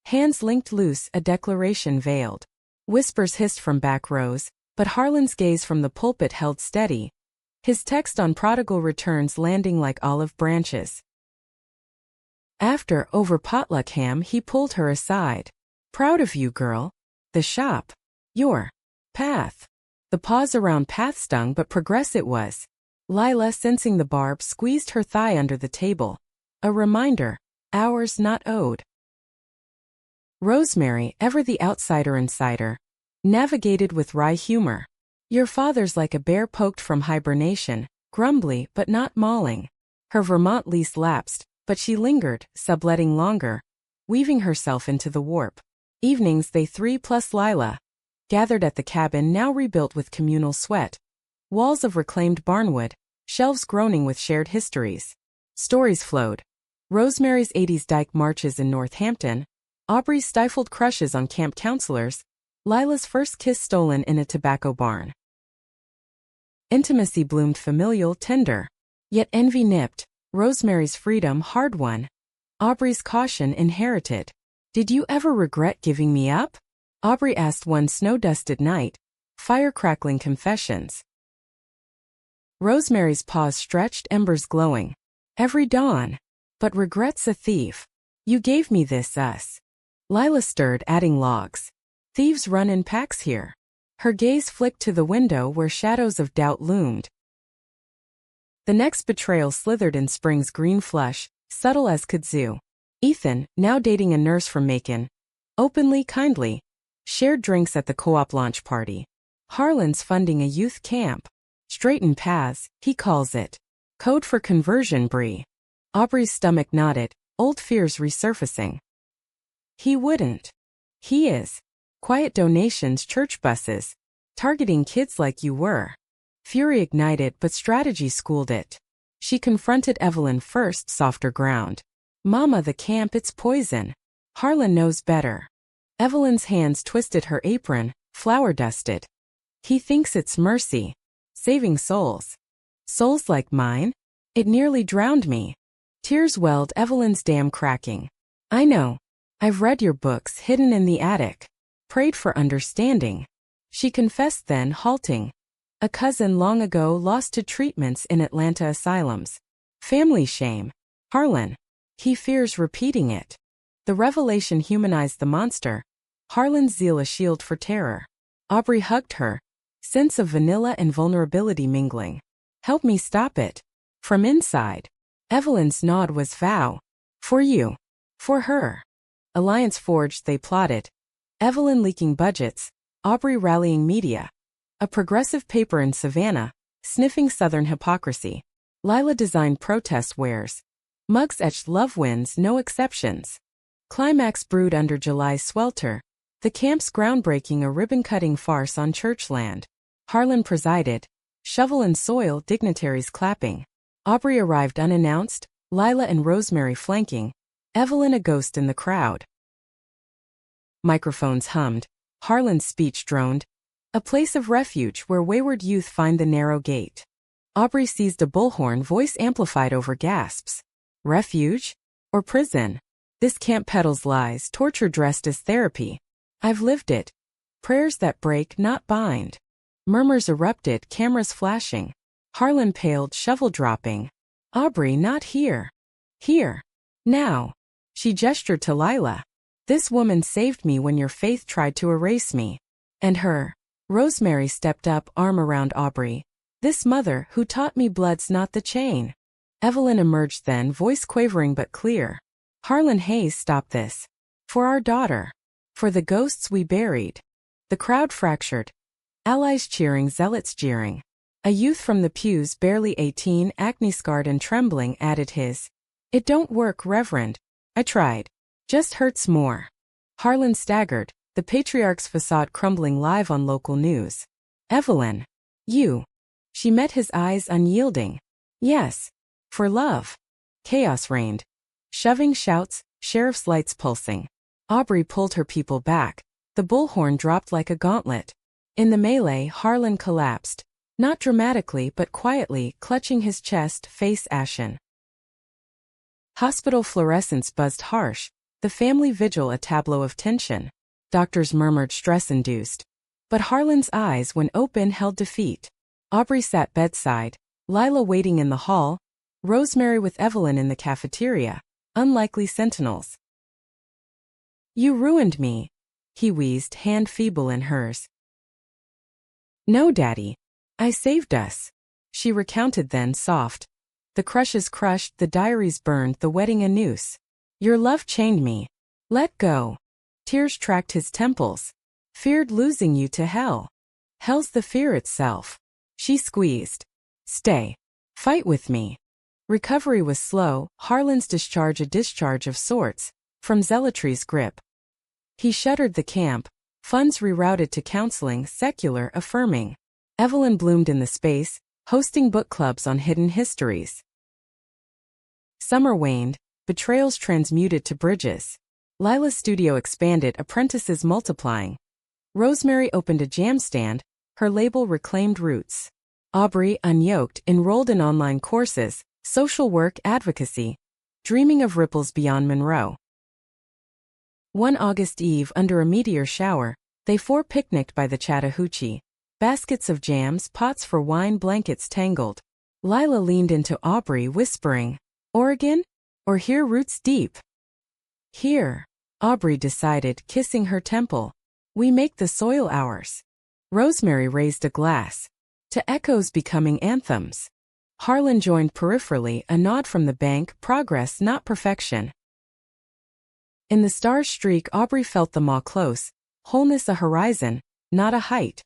Hands linked loose, a declaration veiled. Whispers hissed from back rows, but Harlan's gaze from the pulpit held steady. His text on prodigal returns landing like olive branches. After, over potluck ham, he pulled her aside. Proud of you, girl. The shop. Your path. The pause around path stung, but progress it was. Lila, sensing the barb, squeezed her thigh under the table. A reminder. Ours not owed. Rosemary, ever the outsider insider, navigated with wry humor. Your father's like a bear poked from hibernation, grumbly but not mauling. Her Vermont lease lapsed, but she lingered, subletting longer, weaving herself into the warp. Evenings they three plus Lila gathered at the cabin, now rebuilt with communal sweat. Walls of reclaimed barnwood, shelves groaning with shared histories. Stories flowed. Rosemary's 80s dyke marches in Northampton, Aubrey's stifled crushes on camp counselors, Lila's first kiss stolen in a tobacco barn. Intimacy bloomed familial, tender. Yet envy nipped, Rosemary's freedom hard-won. Aubrey's caution inherited. Did you ever regret giving me up? Aubrey asked one snow-dusted night, fire-crackling confessions. Rosemary's paws stretched, embers glowing. Every dawn. But regret's a thief. You gave me this, us. Lila stirred, adding logs. Thieves run in packs here. Her gaze flicked to the window where shadows of doubt loomed. The next betrayal slithered in spring's green flush, subtle as kudzu. Ethan, now dating a nurse from Macon. Openly, kindly. Shared drinks at the co-op launch party. Harlan's funding a youth camp. Straighten paths, he calls it. Code for conversion, Brie. Aubrey's stomach nodded, old fears resurfacing. He wouldn't. He is. Quiet donations, church buses. Targeting kids like you were. Fury ignited, but strategy schooled it. She confronted Evelyn first, softer ground. Mama, the camp, it's poison. Harlan knows better. Evelyn's hands twisted her apron, flour dusted. He thinks it's mercy. Saving souls. Souls like mine? It nearly drowned me. Tears welled, Evelyn's dam cracking. I know. I've read your books, hidden in the attic. Prayed for understanding. She confessed then, halting. A cousin long ago lost to treatments in Atlanta asylums. Family shame. Harlan. He fears repeating it. The revelation humanized the monster. Harlan's zeal a shield for terror. Aubrey hugged her. Sense of vanilla and vulnerability mingling. Help me stop it. From inside. Evelyn's nod was vow. For you. For her. Alliance forged, they plotted. Evelyn leaking budgets. Aubrey rallying media. A progressive paper in Savannah, sniffing Southern hypocrisy. Lila designed protest wares. Mugs etched love wins, no exceptions. Climax brewed under July's swelter. The camp's groundbreaking, a ribbon-cutting farce on church land. Harlan presided. Shovel and soil, dignitaries clapping. Aubrey arrived unannounced, Lila and Rosemary flanking. Evelyn a ghost in the crowd. Microphones hummed. Harlan's speech droned. A place of refuge where wayward youth find the narrow gate. Aubrey seized a bullhorn, voice amplified over gasps. Refuge? Or prison? This camp peddles lies, torture dressed as therapy. I've lived it. Prayers that break, not bind. Murmurs erupted, cameras flashing. Harlan paled, shovel dropping. Aubrey, not here. Here. Now. She gestured to Lila. This woman saved me when your faith tried to erase me. And her. Rosemary stepped up, arm around Aubrey. This mother, who taught me blood's not the chain. Evelyn emerged then, voice quavering but clear. Harlan Hayes, stop this. For our daughter. For the ghosts we buried. The crowd fractured. Allies cheering, zealots jeering. A youth from the pews, barely 18, acne-scarred and trembling, added his. It don't work, Reverend. I tried. Just hurts more. Harlan staggered, the patriarch's facade crumbling live on local news. Evelyn. You. She met his eyes, unyielding. Yes. For love. Chaos reigned. Shoving shouts, sheriff's lights pulsing. Aubrey pulled her people back. The bullhorn dropped like a gauntlet. In the melee, Harlan collapsed. Not dramatically but quietly, clutching his chest, face ashen. Hospital fluorescents buzzed harsh, the family vigil a tableau of tension. Doctors murmured stress-induced. But Harlan's eyes, when open, held defeat. Aubrey sat bedside, Lila waiting in the hall, Rosemary with Evelyn in the cafeteria, unlikely sentinels. You ruined me, he wheezed, hand feeble in hers. No, Daddy. I saved us. She recounted then, soft. The crushes crushed, the diaries burned, the wedding a noose. Your love chained me. Let go. Tears tracked his temples. Feared losing you to hell. Hell's the fear itself. She squeezed. Stay. Fight with me. Recovery was slow, Harlan's discharge a discharge of sorts, from zealotry's grip. He shuttered the camp, funds rerouted to counseling, secular, affirming. Evelyn bloomed in the space, hosting book clubs on hidden histories. Summer waned, betrayals transmuted to bridges. Lila's studio expanded, apprentices multiplying. Rosemary opened a jam stand, her label reclaimed roots. Aubrey, unyoked, enrolled in online courses, social work, advocacy, dreaming of ripples beyond Monroe. One August eve, under a meteor shower, they four picnicked by the Chattahoochee. Baskets of jams, pots for wine, blankets tangled. Lila leaned into Aubrey, whispering, Oregon? Or here roots deep? Here, Aubrey decided, kissing her temple. We make the soil ours. Rosemary raised a glass. To echoes becoming anthems. Harlan joined peripherally, a nod from the bank, progress not perfection. In the star's streak, Aubrey felt them all close, wholeness a horizon, not a height.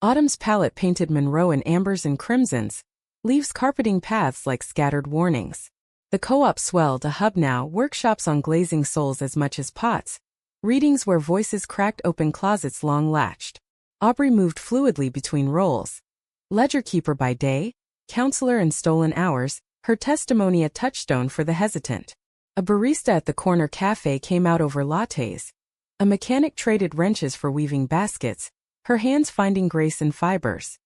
Autumn's palette painted Monroe in ambers and crimsons, leaves carpeting paths like scattered warnings. The co-op swelled, a hub now, workshops on glazing souls as much as pots, readings where voices cracked open closets long latched. Aubrey moved fluidly between roles. Ledger keeper by day, counselor in stolen hours, her testimony a touchstone for the hesitant. A barista at the corner cafe came out over lattes. A mechanic traded wrenches for weaving baskets, her hands finding grace in fibers.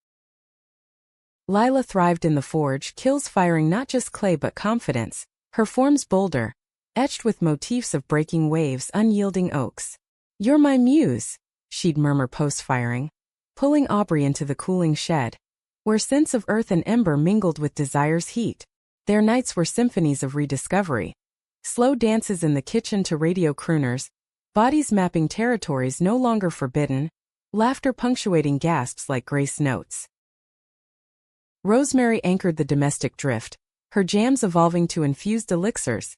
Lila thrived in the forge, kills firing not just clay but confidence, her forms bolder, etched with motifs of breaking waves, unyielding oaks. You're my muse, she'd murmur post-firing, pulling Aubrey into the cooling shed, where scents of earth and ember mingled with desire's heat. Their nights were symphonies of rediscovery. Slow dances in the kitchen to radio crooners, bodies mapping territories no longer forbidden, laughter punctuating gasps like grace notes. Rosemary anchored the domestic drift, her jams evolving to infused elixirs,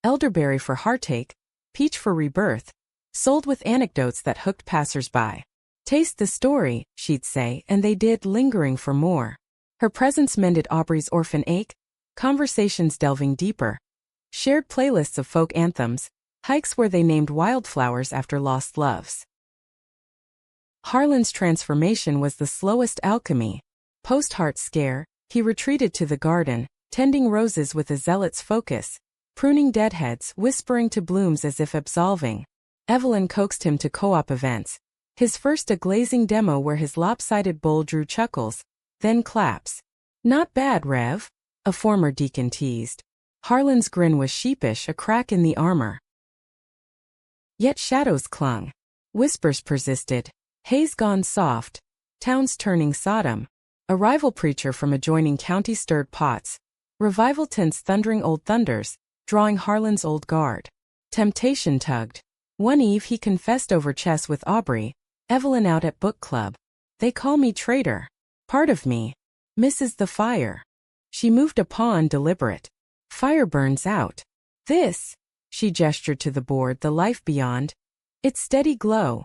elderberry for heartache, peach for rebirth, sold with anecdotes that hooked passers-by. Taste the story, she'd say, and they did, lingering for more. Her presence mended Aubrey's orphan ache, conversations delving deeper. Shared playlists of folk anthems, hikes where they named wildflowers after lost loves. Harlan's transformation was the slowest alchemy. Post-heart scare, he retreated to the garden, tending roses with a zealot's focus, pruning deadheads, whispering to blooms as if absolving. Evelyn coaxed him to co-op events. His first a glazing demo where his lopsided bowl drew chuckles, then claps. Not bad, Rev, a former deacon teased. Harlan's grin was sheepish, a crack in the armor. Yet shadows clung. Whispers persisted. Haze gone soft. Towns turning Sodom. A rival preacher from adjoining county stirred pots. Revival tents thundering old thunders, drawing Harlan's old guard. Temptation tugged. One eve he confessed over chess with Aubrey, Evelyn out at book club. They call me traitor. Part of me misses the fire. She moved a pawn, deliberate. Fire burns out. This She gestured to the board, the life beyond. Its steady glow.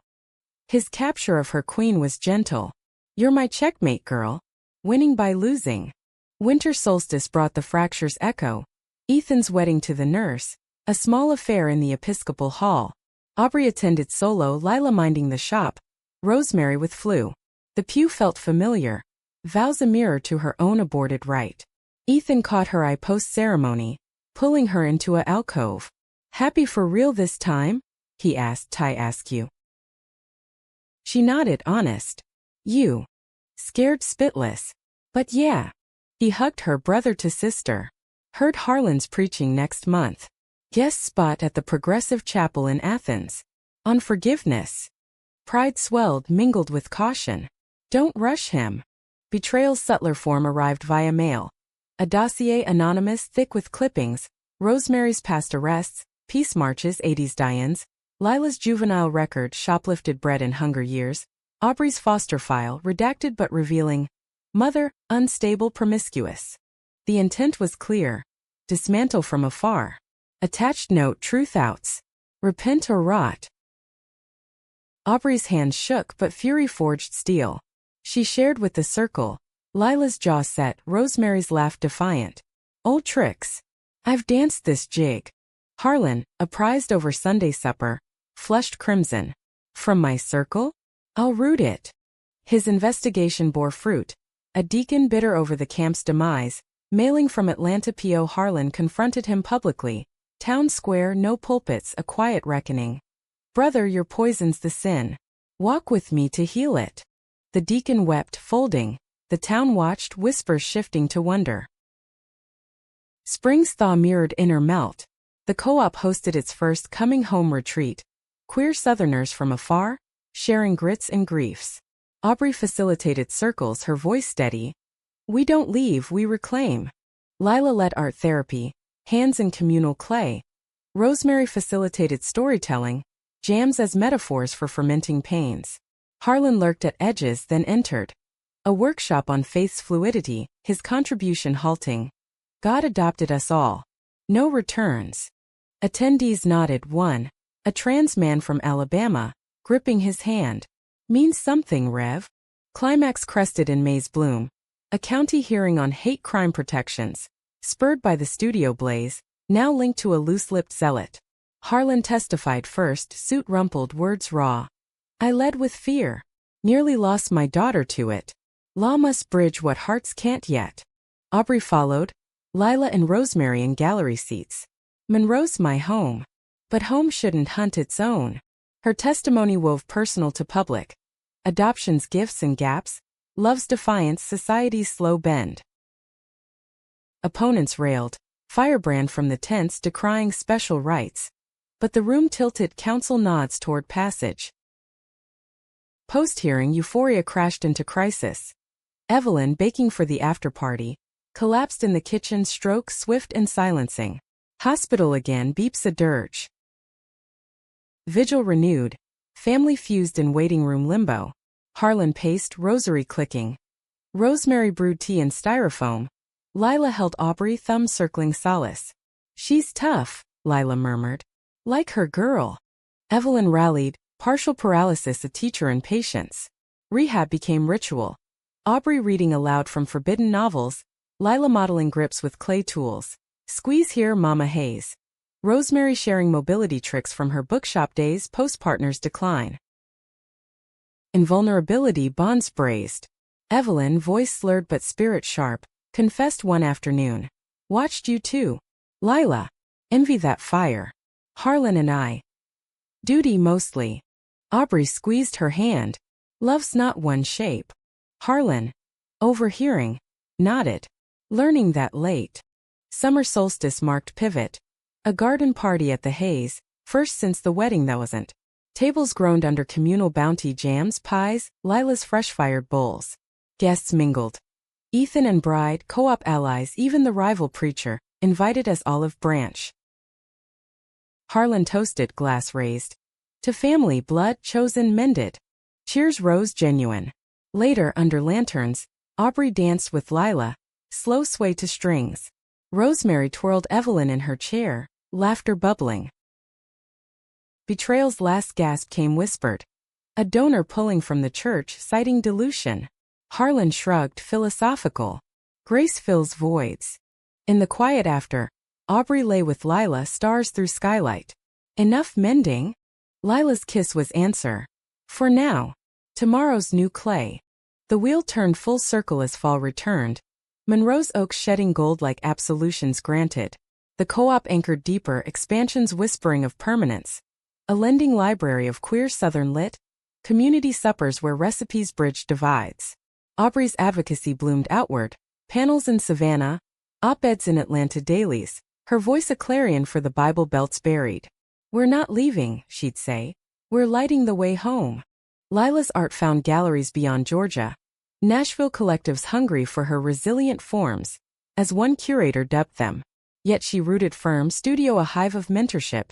His capture of her queen was gentle. You're my checkmate, girl. Winning by losing. Winter solstice brought the fractures echo. Ethan's wedding to the nurse. A small affair in the Episcopal Hall. Aubrey attended solo, Lila minding the shop. Rosemary with flu. The pew felt familiar. Vows a mirror to her own aborted rite. Ethan caught her eye post-ceremony, pulling her into a alcove. Happy for real this time? He asked. Ty ask you. She nodded, honest. You. Scared spitless. But yeah. He hugged her, brother to sister. Heard Harlan's preaching next month. Guest spot at the Progressive Chapel in Athens. On forgiveness. Pride swelled, mingled with caution. Don't rush him. Betrayal's subtler form arrived via mail. A dossier anonymous, thick with clippings. Rosemary's past arrests, peace marches, 80s die-ins. Lila's juvenile record, shoplifted bread and hunger years. Aubrey's foster file, redacted but revealing. Mother, unstable, promiscuous. The intent was clear. Dismantle from afar. Attached note, truth outs. Repent or rot. Aubrey's hands shook, but fury forged steel. She shared with the circle. Lila's jaw set, Rosemary's laugh defiant. Old tricks. I've danced this jig. Harlan, apprised over Sunday supper, flushed crimson. From my circle? I'll root it. His investigation bore fruit. A deacon bitter over the camp's demise, mailing from Atlanta. P.O. Harlan confronted him publicly. Town square, no pulpits, a quiet reckoning. Brother, your poison's the sin. Walk with me to heal it. The deacon wept, folding. The town watched, whispers shifting to wonder. Spring's thaw mirrored inner melt. The co-op hosted its first coming home retreat. Queer Southerners from afar, sharing grits and griefs. Aubrey facilitated circles, her voice steady. We don't leave, we reclaim. Lila led art therapy, hands in communal clay. Rosemary facilitated storytelling, jams as metaphors for fermenting pains. Harlan lurked at edges, then entered. A workshop on faith's fluidity, his contribution halting. God adopted us all. No returns. Attendees nodded. One, a trans man from Alabama, gripping his hand. Means something, Rev. Climax crested in May's bloom. A county hearing on hate crime protections, spurred by the studio blaze, now linked to a loose-lipped zealot. Harlan testified first, suit rumpled, words raw. I led with fear. Nearly lost my daughter to it. Law must bridge what hearts can't yet. Aubrey followed. Lila and Rosemary in gallery seats. Monroe's my home. But home shouldn't hunt its own. Her testimony wove personal to public. Adoption's gifts and gaps. Love's defiance, society's slow bend. Opponents railed. Firebrand from the tents decrying special rights. But the room tilted, counsel nods toward passage. Post-hearing euphoria crashed into crisis. Evelyn, baking for the after-party, collapsed in the kitchen, stroke swift and silencing. Hospital again, beeps a dirge. Vigil renewed. Family fused in waiting room limbo. Harlan paced, rosary clicking. Rosemary brewed tea in styrofoam. Lila held Aubrey, thumb circling solace. She's tough, Lila murmured. Like her girl. Evelyn rallied, partial paralysis a teacher and patience. Rehab became ritual. Aubrey reading aloud from forbidden novels, Lila modeling grips with clay tools. Squeeze here, Mama Hayes. Rosemary sharing mobility tricks from her bookshop days, post-partner's decline. Invulnerability bonds brazed. Evelyn, voice slurred but spirit sharp, confessed one afternoon. Watched you too. Lila. Envy that fire. Harlan and I. Duty mostly. Aubrey squeezed her hand. Love's not one shape. Harlan. Overhearing. Nodded. Learning that late. Summer solstice marked pivot. A garden party at the Hayes, first since the wedding that wasn't. Tables groaned under communal bounty, jams, pies, Lila's fresh-fired bowls. Guests mingled. Ethan and bride, co-op allies, even the rival preacher, invited as olive branch. Harlan toasted, glass raised. To family, blood chosen, mended. Cheers rose genuine. Later, under lanterns, Aubrey danced with Lila, slow sway to strings. Rosemary twirled Evelyn in her chair, laughter bubbling. Betrayal's last gasp came whispered. A donor pulling from the church, citing dilution. Harlan shrugged, philosophical. Grace fills voids. In the quiet after, Aubrey lay with Lila, stars through skylight. Enough mending? Lila's kiss was answer. For now. Tomorrow's new clay. The wheel turned full circle as fall returned. Monroe's oaks shedding gold like absolutions granted. The co-op anchored deeper, expansions whispering of permanence. A lending library of queer southern lit. Community suppers where recipes bridged divides. Aubrey's advocacy bloomed outward. Panels in Savannah. Op-eds in Atlanta dailies. Her voice a clarion for the Bible Belt's buried. We're not leaving, she'd say. We're lighting the way home. Lila's art found galleries beyond Georgia. Nashville collectives hungry for her resilient forms, as one curator dubbed them. Yet she rooted firm, studio a hive of mentorship.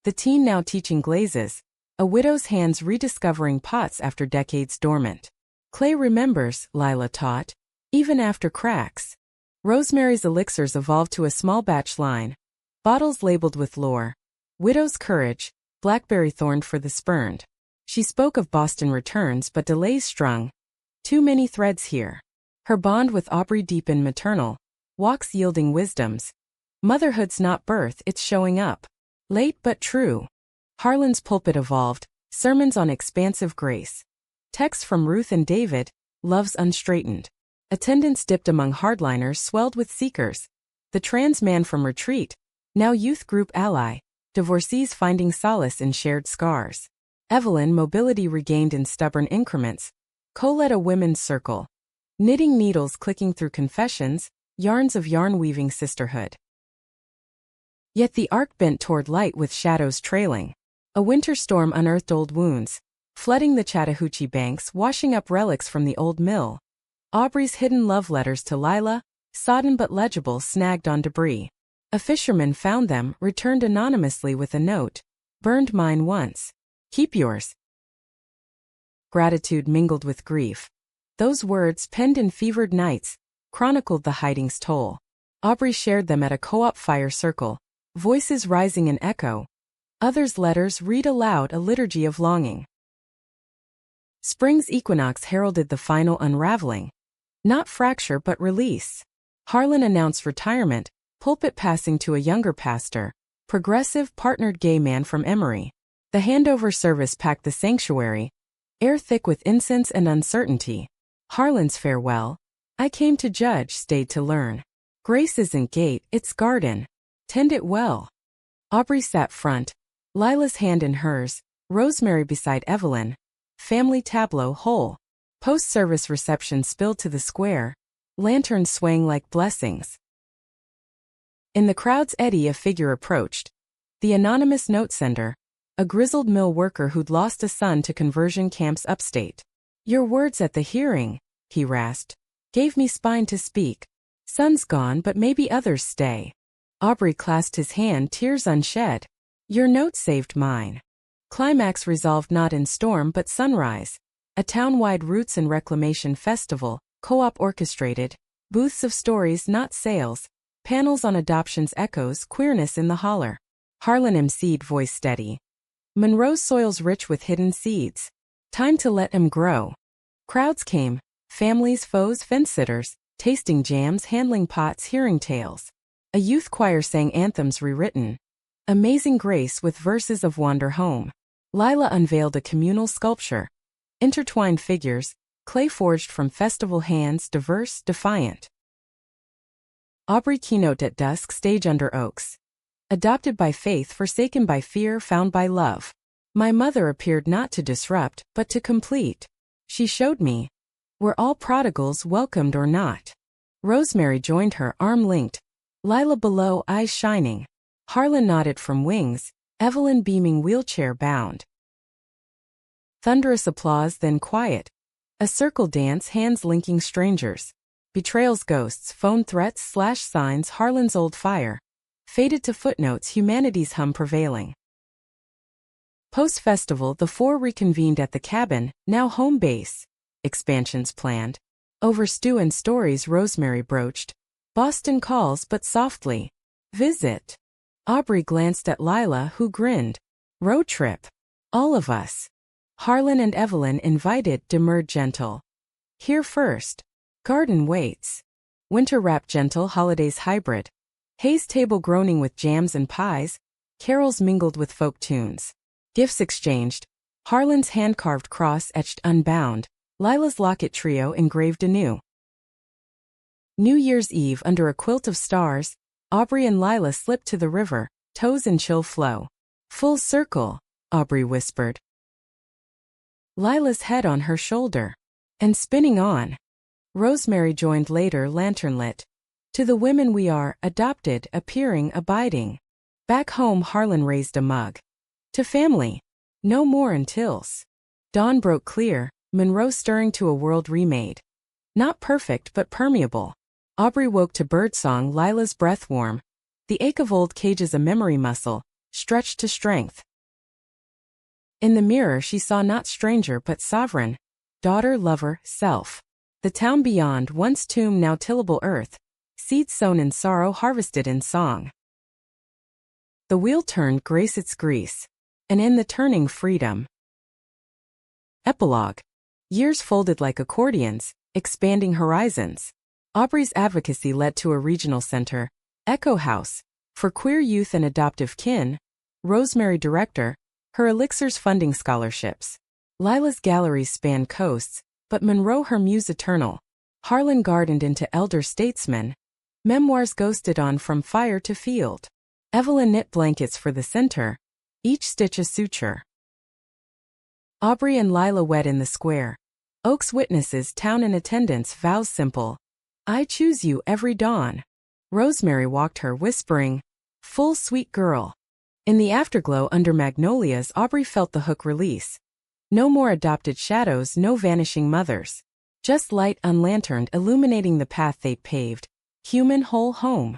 The teen now teaching glazes, a widow's hands rediscovering pots after decades dormant. Clay remembers, Lila taught, even after cracks. Rosemary's elixirs evolved to a small batch line. Bottles labeled with lore. Widow's courage, blackberry thorned for the spurned. She spoke of Boston returns but delays strung. Too many threads here. Her bond with Aubrey deepened maternal. Walks yielding wisdoms. Motherhood's not birth, it's showing up. Late but true. Harlan's pulpit evolved, sermons on expansive grace. Texts from Ruth and David, loves unstraightened. Attendance dipped among hardliners swelled with seekers. The trans man from retreat, now youth group ally. Divorcees finding solace in shared scars. Evelyn mobility regained in stubborn increments. Co-led a women's circle. Knitting needles clicking through confessions, yarns of yarn-weaving sisterhood. Yet the arc bent toward light with shadows trailing. A winter storm unearthed old wounds, flooding the Chattahoochee banks, washing up relics from the old mill. Aubrey's hidden love letters to Lila, sodden but legible, snagged on debris. A fisherman found them, returned anonymously with a note. Burned mine once. Keep yours. Gratitude mingled with grief. Those words, penned in fevered nights, chronicled the hiding's toll. Aubrey shared them at a co-op fire circle, voices rising in echo. Others' letters read aloud, a liturgy of longing. Spring's equinox heralded the final unraveling. Not fracture but release. Harlan announced retirement, pulpit passing to a younger pastor, progressive partnered gay man from Emory. The handover service packed the sanctuary, air thick with incense and uncertainty. Harlan's farewell. I came to judge, stayed to learn. Grace isn't gate, it's garden. Tend it well. Aubrey sat front, Lila's hand in hers, Rosemary beside Evelyn. Family tableau whole. Post-service reception spilled to the square, lanterns swaying like blessings. In the crowd's eddy a figure approached. The anonymous note sender, a grizzled mill worker who'd lost a son to conversion camps upstate. Your words at the hearing, he rasped, gave me spine to speak. Son's gone but maybe others stay. Aubrey clasped his hand, tears unshed. Your note saved mine. Climax resolved not in storm but sunrise. A town-wide roots and reclamation festival, co-op orchestrated. Booths of stories not sales. Panels on adoptions echoes, queerness in the holler. Harlan emceed, voice steady. Monroe's soil's rich with hidden seeds. Time to let 'em grow. Crowds came. Families, foes, fence-sitters. Tasting jams, handling pots, hearing tales. A youth choir sang anthems rewritten. Amazing Grace with verses of Wander Home. Lila unveiled a communal sculpture. Intertwined figures, clay forged from festival hands, diverse, defiant. Aubrey keynote at dusk, stage under oaks. Adopted by faith, forsaken by fear, found by love. My mother appeared not to disrupt, but to complete. She showed me. We're all prodigals, welcomed or not. Rosemary joined her, arm linked. Lila below, eyes shining. Harlan nodded from wings, Evelyn beaming, wheelchair bound. Thunderous applause, then quiet. A circle dance, hands linking strangers. Betrayal's ghosts, phone threats, slash signs, Harlan's old fire. Faded to footnotes, humanity's hum prevailing. Post-festival, the four reconvened at the cabin, now home base. Expansions planned. Over stew and stories Rosemary broached. Boston calls but softly. Visit. Aubrey glanced at Lila, who grinned. Road trip. All of us. Harlan and Evelyn invited, demurred gentle. Here first. Garden waits. Winter wrap gentle, holidays hybrid. Hayes table groaning with jams and pies. Carols mingled with folk tunes. Gifts exchanged. Harlan's hand-carved cross etched unbound. Lila's locket trio engraved anew. New Year's Eve under a quilt of stars. Aubrey and Lila slipped to the river, toes in chill flow. Full circle, Aubrey whispered. Lila's head on her shoulder. And spinning on. Rosemary joined later, lantern lit. To the women we are, adopted, appearing, abiding. Back home Harlan raised a mug. To family. No more untils. Dawn broke clear, Monroe stirring to a world remade. Not perfect but permeable. Aubrey woke to birdsong, Lila's breath warm. The ache of old cages a memory muscle, stretched to strength. In the mirror she saw not stranger but sovereign. Daughter, lover, self. The town beyond, once tomb now tillable earth. Seeds sown in sorrow harvested in song. The wheel turned, grace its grease. And in the turning freedom. Epilogue. Years folded like accordions, expanding horizons. Aubrey's advocacy led to a regional center, Echo House, for queer youth and adoptive kin. Rosemary director, her elixirs funding scholarships. Lila's galleries span coasts, but Monroe her muse eternal. Harlan gardened into elder statesman. Memoirs ghosted on from fire to field. Evelyn knit blankets for the center, each stitch a suture. Aubrey and Lila wed in the square. Oak's witnesses, town in attendance, vows simple. I choose you every dawn. Rosemary walked her, whispering, full sweet girl. In the afterglow under magnolias, Aubrey felt the hook release. No more adopted shadows, no vanishing mothers. Just light unlanterned illuminating the path they paved. Human whole home.